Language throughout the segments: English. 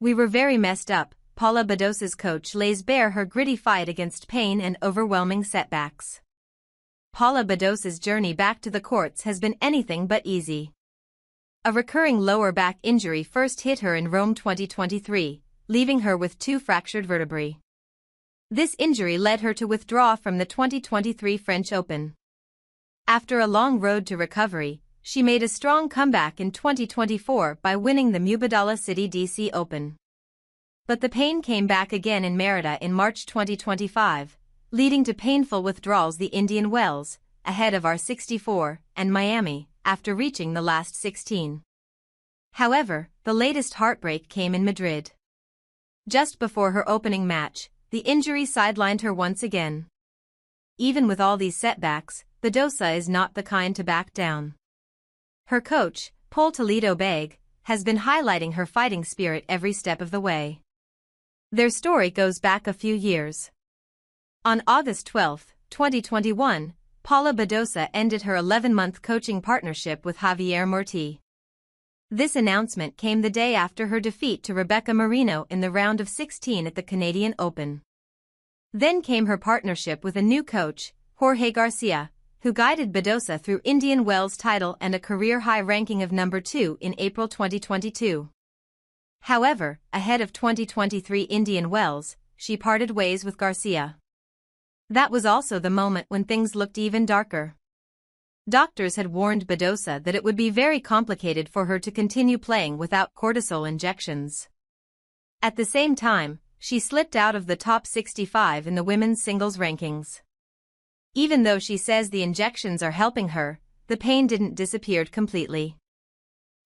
We were very messed up. Paula Badosa's coach lays bare her gritty fight against pain and overwhelming setbacks. Paula Badosa's journey back to the courts has been anything but easy. A recurring lower back injury first hit her in Rome 2023, leaving her with 2 fractured vertebrae. This injury led her to withdraw from the 2023 French Open. After a long road to recovery, she made a strong comeback in 2024 by winning the Mubadala City DC Open. But the pain came back again in Merida in March 2025, leading to painful withdrawals the Indian Wells, ahead of R64, and Miami, after reaching the last 16. However, the latest heartbreak came in Madrid. Just before her opening match, the injury sidelined her once again. Even with all these setbacks, Badosa is not the kind to back down. Her coach, Paul Toledo Beg, has been highlighting her fighting spirit every step of the way. Their story goes back a few years. On August 12, 2021, Paula Badosa ended her 11-month coaching partnership with Javier Morti. This announcement came the day after her defeat to Rebecca Marino in the round of 16 at the Canadian Open. Then came her partnership with a new coach, Jorge Garcia, who guided Badosa through Indian Wells title and a career-high ranking of number 2 in April 2022. However, ahead of 2023 Indian Wells, she parted ways with Garcia. That was also the moment when things looked even darker. Doctors had warned Badosa that it would be very complicated for her to continue playing without cortisol injections. At the same time, she slipped out of the top 65 in the women's singles rankings. Even though she says the injections are helping her, the pain didn't disappear completely.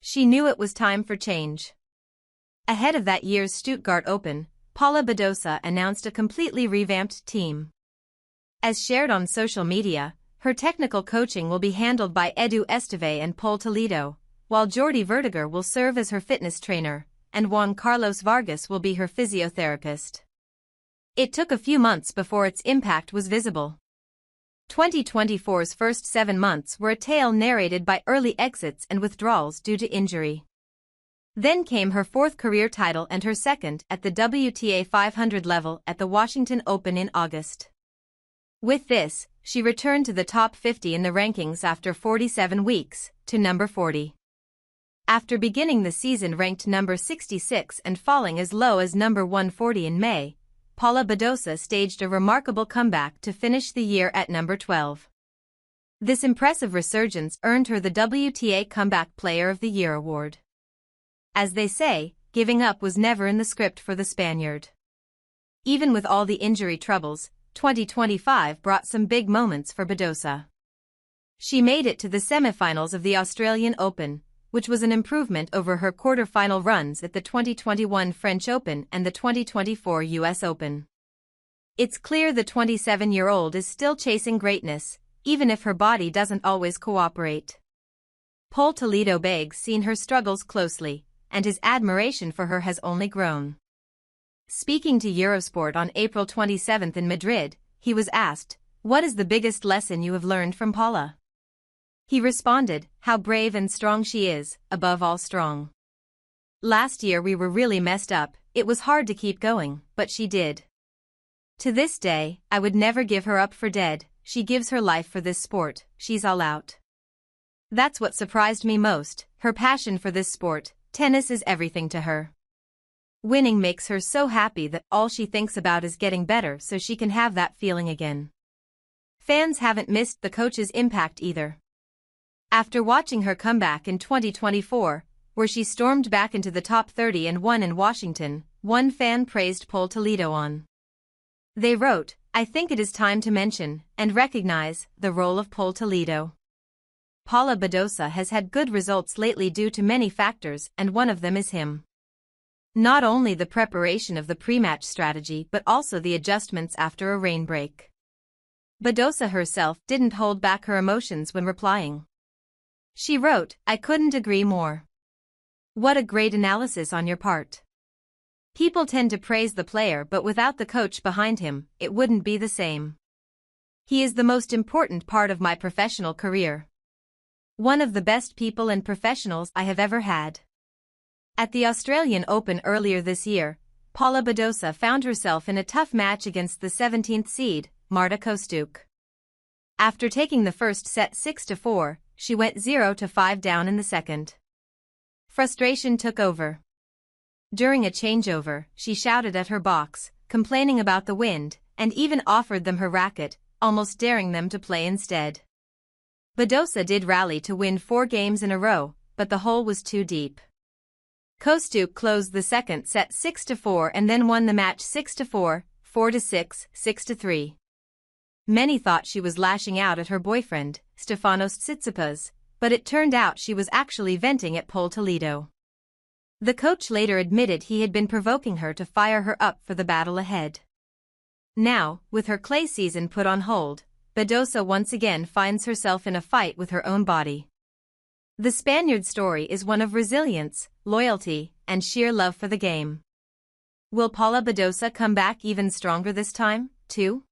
She knew it was time for change. Ahead of that year's Stuttgart Open, Paula Badosa announced a completely revamped team. As shared on social media, her technical coaching will be handled by Edu Esteve and Paul Toledo, while Jordi Vertiger will serve as her fitness trainer, and Juan Carlos Vargas will be her physiotherapist. It took a few months before its impact was visible. 2024's first 7 months were a tale narrated by early exits and withdrawals due to injury. Then came her 4th career title and her 2nd at the WTA 500 level at the Washington Open in August. With this, she returned to the top 50 in the rankings after 47 weeks, to number 40. After beginning the season ranked number 66 and falling as low as number 140 in May, Paula Badosa staged a remarkable comeback to finish the year at number 12. This impressive resurgence earned her the WTA Comeback Player of the Year award. As they say, giving up was never in the script for the Spaniard. Even with all the injury troubles, 2025 brought some big moments for Badosa. She made it to the semifinals of the Australian Open, which was an improvement over her quarter-final runs at the 2021 French Open and the 2024 US Open. It's clear the 27-year-old is still chasing greatness, even if her body doesn't always cooperate. Paul Toledo Beg's seen her struggles closely, and his admiration for her has only grown. Speaking to Eurosport on April 27 in Madrid, he was asked, "What is the biggest lesson you have learned from Paula?" He responded, "How brave and strong she is, above all strong. Last year we were really messed up, it was hard to keep going, but she did. To this day, I would never give her up for dead, she gives her life for this sport, she's all out. That's what surprised me most, her passion for this sport, tennis is everything to her. Winning makes her so happy that all she thinks about is getting better so she can have that feeling again." Fans haven't missed the coach's impact either. After watching her comeback in 2024, where she stormed back into the top 30 and won in Washington, one fan praised Paul Toledo on. They wrote, "I think it is time to mention, and recognize, the role of Paul Toledo. Paula Badosa has had good results lately due to many factors and one of them is him. Not only the preparation of the pre-match strategy but also the adjustments after a rain break." Badosa herself didn't hold back her emotions when replying. She wrote, "I couldn't agree more. What a great analysis on your part. People tend to praise the player but without the coach behind him, it wouldn't be the same. He is the most important part of my professional career. One of the best people and professionals I have ever had. At the Australian Open earlier this year, Paula Badosa found herself in a tough match against the 17th seed, Marta Kostyuk. After taking the first set 6-4, she went 0-5 down in the second. Frustration took over. During a changeover, she shouted at her box, complaining about the wind, and even offered them her racket, almost daring them to play instead. Badosa did rally to win 4 games in a row, but the hole was too deep. Kostyuk closed the second set 6-4 and then won the match 6-4, 4-6, 6-3. Many thought she was lashing out at her boyfriend, Stefanos Tsitsipas, but it turned out she was actually venting at Pole Toledo. The coach later admitted he had been provoking her to fire her up for the battle ahead. Now, with her clay season put on hold, Badosa once again finds herself in a fight with her own body. The Spaniard's story is one of resilience, loyalty, and sheer love for the game. Will Paula Badosa come back even stronger this time, too?